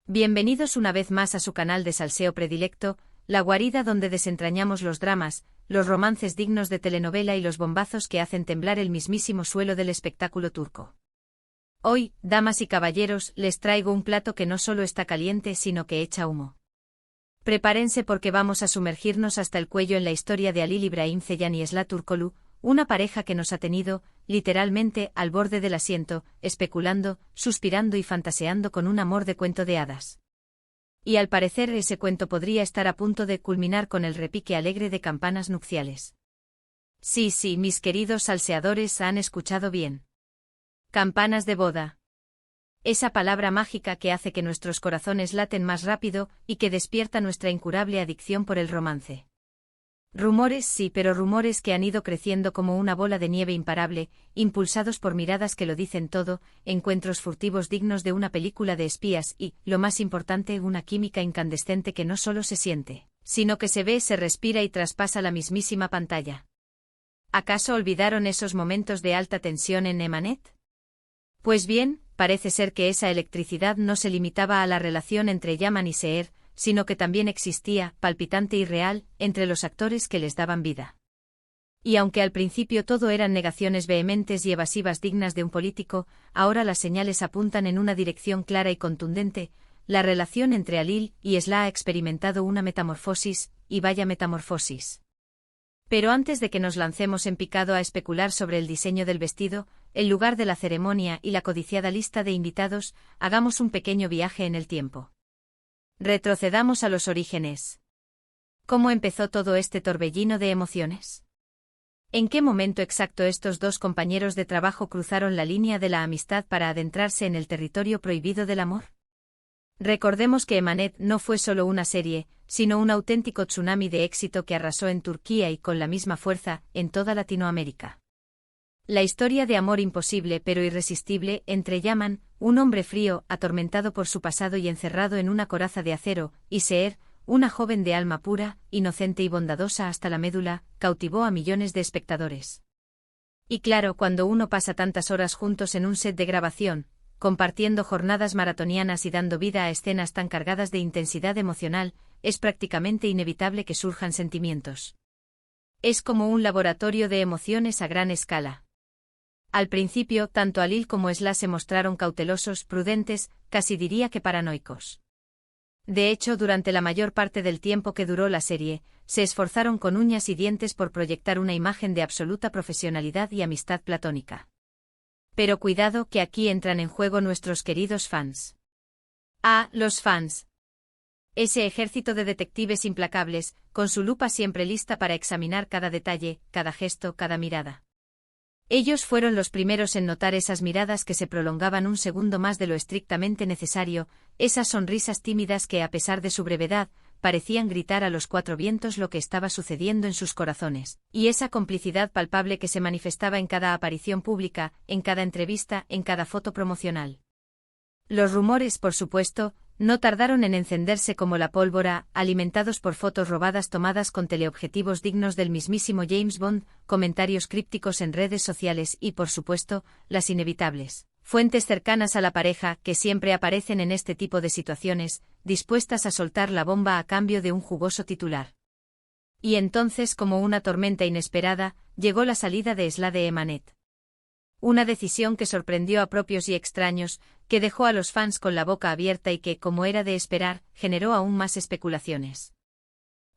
Bienvenidos una vez más a su canal de salseo predilecto, la guarida donde desentrañamos los dramas, los romances dignos de telenovela y los bombazos que hacen temblar el mismísimo suelo del espectáculo turco. Hoy, damas y caballeros, les traigo un plato que no solo está caliente sino que echa humo. Prepárense porque vamos a sumergirnos hasta el cuello en la historia de Halil İbrahim Ceyhan y Esla Turkoglu, una pareja que nos ha tenido, literalmente, al borde del asiento, especulando, suspirando y fantaseando con un amor de cuento de hadas. Y al parecer ese cuento podría estar a punto de culminar con el repique alegre de campanas nupciales. Sí, mis queridos salseadores han escuchado bien. Campanas de boda. Esa palabra mágica que hace que nuestros corazones laten más rápido y que despierta nuestra incurable adicción por el romance. Rumores sí, pero rumores que han ido creciendo como una bola de nieve imparable, impulsados por miradas que lo dicen todo, encuentros furtivos dignos de una película de espías y, lo más importante, una química incandescente que no solo se siente, sino que se ve, se respira y traspasa la mismísima pantalla. ¿Acaso olvidaron esos momentos de alta tensión en Emanet? Pues bien, parece ser que esa electricidad no se limitaba a la relación entre Yaman y Seher, sino que también existía, palpitante y real, entre los actores que les daban vida. Y aunque al principio todo eran negaciones vehementes y evasivas dignas de un político, ahora las señales apuntan en una dirección clara y contundente. La relación entre Halil y Esla ha experimentado una metamorfosis, y vaya metamorfosis. Pero antes de que nos lancemos en picado a especular sobre el diseño del vestido, el lugar de la ceremonia y la codiciada lista de invitados, hagamos un pequeño viaje en el tiempo. Retrocedamos a los orígenes. ¿Cómo empezó todo este torbellino de emociones? ¿En qué momento exacto estos dos compañeros de trabajo cruzaron la línea de la amistad para adentrarse en el territorio prohibido del amor? Recordemos que Emanet no fue solo una serie, sino un auténtico tsunami de éxito que arrasó en Turquía y con la misma fuerza, en toda Latinoamérica. La historia de amor imposible pero irresistible entre Yaman, un hombre frío, atormentado por su pasado y encerrado en una coraza de acero, y Seher, una joven de alma pura, inocente y bondadosa hasta la médula, cautivó a millones de espectadores. Y claro, cuando uno pasa tantas horas juntos en un set de grabación, compartiendo jornadas maratonianas y dando vida a escenas tan cargadas de intensidad emocional, es prácticamente inevitable que surjan sentimientos. Es como un laboratorio de emociones a gran escala. Al principio, tanto Halil como Esla se mostraron cautelosos, prudentes, casi diría que paranoicos. De hecho, durante la mayor parte del tiempo que duró la serie, se esforzaron con uñas y dientes por proyectar una imagen de absoluta profesionalidad y amistad platónica. Pero cuidado que aquí entran en juego nuestros queridos fans. Ah, los fans. Ese ejército de detectives implacables, con su lupa siempre lista para examinar cada detalle, cada gesto, cada mirada. Ellos fueron los primeros en notar esas miradas que se prolongaban un segundo más de lo estrictamente necesario, esas sonrisas tímidas que, a pesar de su brevedad, parecían gritar a los cuatro vientos lo que estaba sucediendo en sus corazones, y esa complicidad palpable que se manifestaba en cada aparición pública, en cada entrevista, en cada foto promocional. Los rumores, por supuesto, no tardaron en encenderse como la pólvora, alimentados por fotos robadas tomadas con teleobjetivos dignos del mismísimo James Bond, comentarios crípticos en redes sociales y, por supuesto, las inevitables fuentes cercanas a la pareja que siempre aparecen en este tipo de situaciones, dispuestas a soltar la bomba a cambio de un jugoso titular. Y entonces, como una tormenta inesperada, llegó la salida de Esla de Emanet. Una decisión que sorprendió a propios y extraños, que dejó a los fans con la boca abierta y que, como era de esperar, generó aún más especulaciones.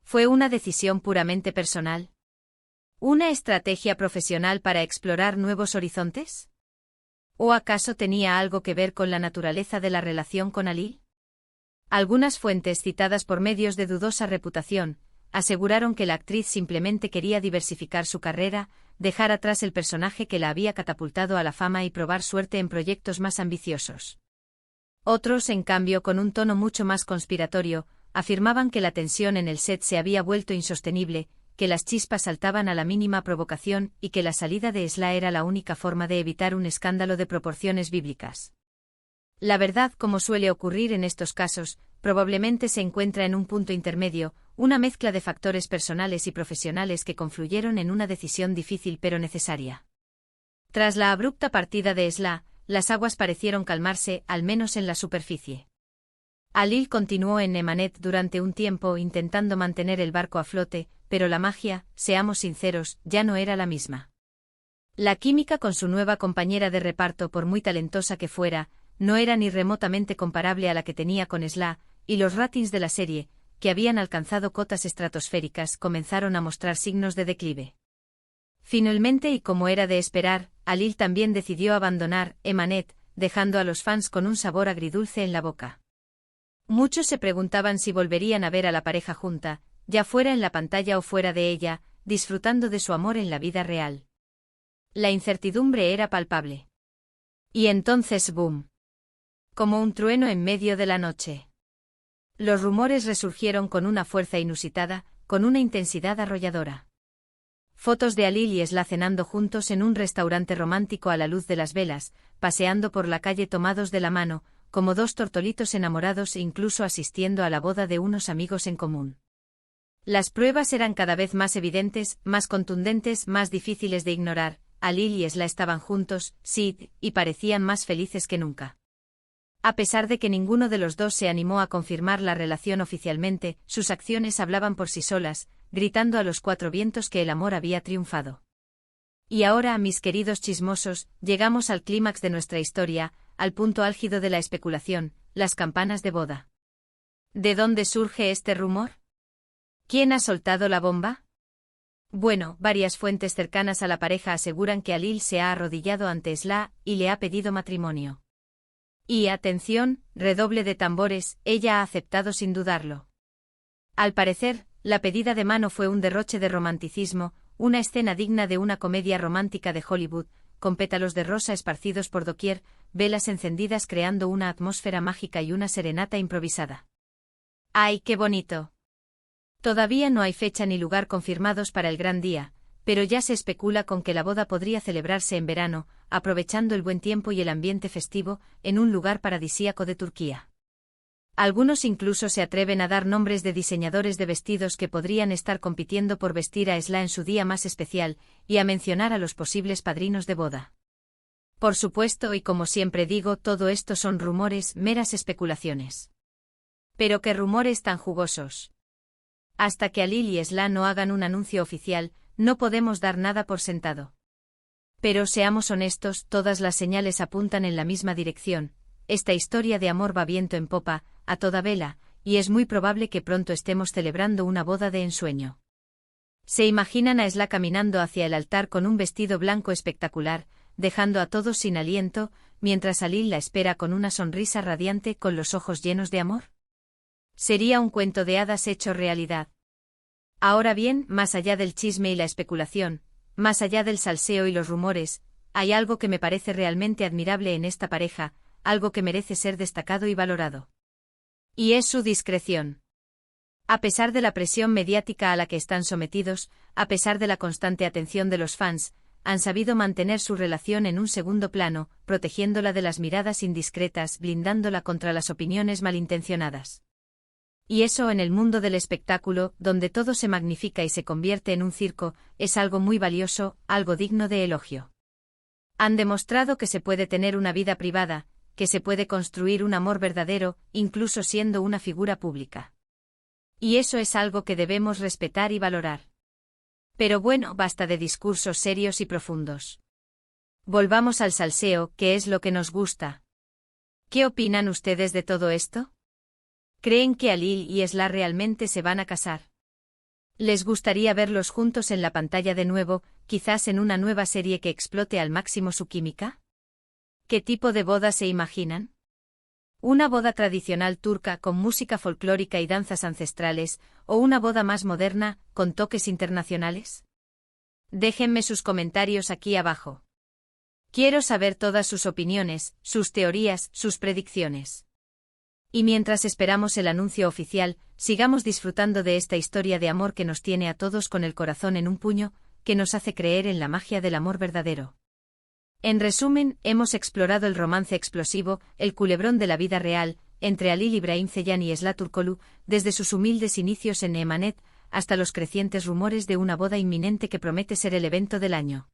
¿Fue una decisión puramente personal? ¿Una estrategia profesional para explorar nuevos horizontes? ¿O acaso tenía algo que ver con la naturaleza de la relación con Halil? Algunas fuentes citadas por medios de dudosa reputación aseguraron que la actriz simplemente quería diversificar su carrera, dejar atrás el personaje que la había catapultado a la fama y probar suerte en proyectos más ambiciosos. Otros, en cambio, con un tono mucho más conspiratorio, afirmaban que la tensión en el set se había vuelto insostenible, que las chispas saltaban a la mínima provocación y que la salida de Esla era la única forma de evitar un escándalo de proporciones bíblicas. La verdad, como suele ocurrir en estos casos, probablemente se encuentra en un punto intermedio, una mezcla de factores personales y profesionales que confluyeron en una decisión difícil pero necesaria. Tras la abrupta partida de Esla, las aguas parecieron calmarse, al menos en la superficie. Alil continuó en Nemanet durante un tiempo intentando mantener el barco a flote, pero la magia, seamos sinceros, ya no era la misma. La química con su nueva compañera de reparto, por muy talentosa que fuera, no era ni remotamente comparable a la que tenía con Sla, y los ratings de la serie, que habían alcanzado cotas estratosféricas, comenzaron a mostrar signos de declive. Finalmente, y como era de esperar, Alil también decidió abandonar Emanet, dejando a los fans con un sabor agridulce en la boca. Muchos se preguntaban si volverían a ver a la pareja junta, ya fuera en la pantalla o fuera de ella, disfrutando de su amor en la vida real. La incertidumbre era palpable. Y entonces ¡boom! Como un trueno en medio de la noche. Los rumores resurgieron con una fuerza inusitada, con una intensidad arrolladora. Fotos de Alil y Sla cenando juntos en un restaurante romántico a la luz de las velas, paseando por la calle tomados de la mano, como dos tortolitos enamorados, e incluso asistiendo a la boda de unos amigos en común. Las pruebas eran cada vez más evidentes, más contundentes, más difíciles de ignorar. Alil y Sla estaban juntos, sí, y parecían más felices que nunca. A pesar de que ninguno de los dos se animó a confirmar la relación oficialmente, sus acciones hablaban por sí solas, gritando a los cuatro vientos que el amor había triunfado. Y ahora, mis queridos chismosos, llegamos al clímax de nuestra historia, al punto álgido de la especulación, las campanas de boda. ¿De dónde surge este rumor? ¿Quién ha soltado la bomba? Bueno, varias fuentes cercanas a la pareja aseguran que Alil se ha arrodillado ante Sla y le ha pedido matrimonio. Y atención, redoble de tambores, ella ha aceptado sin dudarlo. Al parecer, la pedida de mano fue un derroche de romanticismo, una escena digna de una comedia romántica de Hollywood, con pétalos de rosa esparcidos por doquier, velas encendidas creando una atmósfera mágica y una serenata improvisada. ¡Ay, qué bonito! Todavía no hay fecha ni lugar confirmados para el gran día, pero ya se especula con que la boda podría celebrarse en verano, aprovechando el buen tiempo y el ambiente festivo, en un lugar paradisíaco de Turquía. Algunos incluso se atreven a dar nombres de diseñadores de vestidos que podrían estar compitiendo por vestir a Sla en su día más especial, y a mencionar a los posibles padrinos de boda. Por supuesto, y como siempre digo, todo esto son rumores, meras especulaciones. Pero qué rumores tan jugosos. Hasta que Alil y Sla no hagan un anuncio oficial, no podemos dar nada por sentado. Pero seamos honestos, todas las señales apuntan en la misma dirección. Esta historia de amor va viento en popa, a toda vela, y es muy probable que pronto estemos celebrando una boda de ensueño. Se imaginan a Sla caminando hacia el altar con un vestido blanco espectacular, dejando a todos sin aliento, mientras Alil la espera con una sonrisa radiante, con los ojos llenos de amor. Sería un cuento de hadas hecho realidad. Ahora bien, más allá del chisme y la especulación, más allá del salseo y los rumores, hay algo que me parece realmente admirable en esta pareja, algo que merece ser destacado y valorado. Y es su discreción. A pesar de la presión mediática a la que están sometidos, a pesar de la constante atención de los fans, han sabido mantener su relación en un segundo plano, protegiéndola de las miradas indiscretas, blindándola contra las opiniones malintencionadas. Y eso en el mundo del espectáculo, donde todo se magnifica y se convierte en un circo, es algo muy valioso, algo digno de elogio. Han demostrado que se puede tener una vida privada, que se puede construir un amor verdadero, incluso siendo una figura pública. Y eso es algo que debemos respetar y valorar. Pero bueno, basta de discursos serios y profundos. Volvamos al salseo, que es lo que nos gusta. ¿Qué opinan ustedes de todo esto? ¿Creen que Alil y Sla realmente se van a casar? ¿Les gustaría verlos juntos en la pantalla de nuevo, quizás en una nueva serie que explote al máximo su química? ¿Qué tipo de boda se imaginan? ¿Una boda tradicional turca con música folclórica y danzas ancestrales, o una boda más moderna, con toques internacionales? Déjenme sus comentarios aquí abajo. Quiero saber todas sus opiniones, sus teorías, sus predicciones. Y mientras esperamos el anuncio oficial, sigamos disfrutando de esta historia de amor que nos tiene a todos con el corazón en un puño, que nos hace creer en la magia del amor verdadero. En resumen, hemos explorado el romance explosivo, el culebrón de la vida real, entre Alil Ibrahim Ceylan y Sla Turkoglu, desde sus humildes inicios en Emanet, hasta los crecientes rumores de una boda inminente que promete ser el evento del año.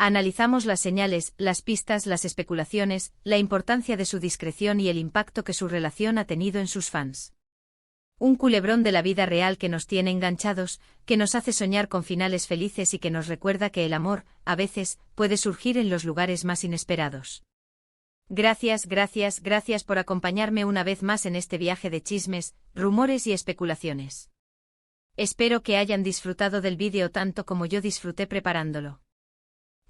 Analizamos las señales, las pistas, las especulaciones, la importancia de su discreción y el impacto que su relación ha tenido en sus fans. Un culebrón de la vida real que nos tiene enganchados, que nos hace soñar con finales felices y que nos recuerda que el amor, a veces, puede surgir en los lugares más inesperados. Gracias por acompañarme una vez más en este viaje de chismes, rumores y especulaciones. Espero que hayan disfrutado del vídeo tanto como yo disfruté preparándolo.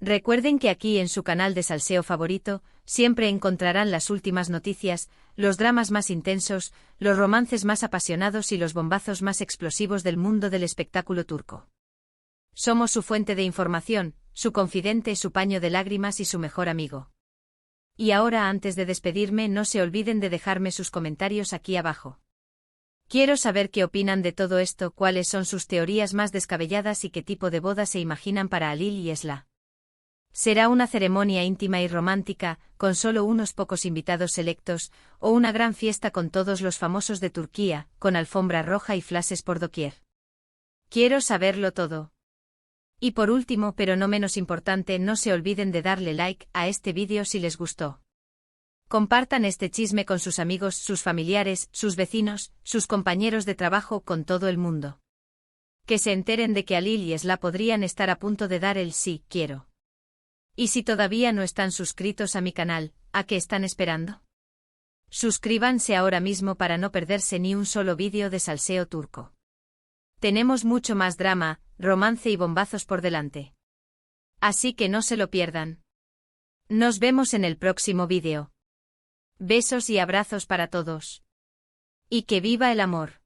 Recuerden que aquí en su canal de salseo favorito, siempre encontrarán las últimas noticias, los dramas más intensos, los romances más apasionados y los bombazos más explosivos del mundo del espectáculo turco. Somos su fuente de información, su confidente, su paño de lágrimas y su mejor amigo. Y ahora, antes de despedirme, no se olviden de dejarme sus comentarios aquí abajo. Quiero saber qué opinan de todo esto, cuáles son sus teorías más descabelladas y qué tipo de boda se imaginan para Halil y Esla. ¿Será una ceremonia íntima y romántica, con solo unos pocos invitados selectos, o una gran fiesta con todos los famosos de Turquía, con alfombra roja y flashes por doquier? Quiero saberlo todo. Y por último, pero no menos importante, no se olviden de darle like a este vídeo si les gustó. Compartan este chisme con sus amigos, sus familiares, sus vecinos, sus compañeros de trabajo, con todo el mundo. Que se enteren de que Halil y Esla podrían estar a punto de dar el sí, quiero. Y si todavía no están suscritos a mi canal, ¿a qué están esperando? Suscríbanse ahora mismo para no perderse ni un solo vídeo de salseo turco. Tenemos mucho más drama, romance y bombazos por delante. Así que no se lo pierdan. Nos vemos en el próximo vídeo. Besos y abrazos para todos. Y que viva el amor.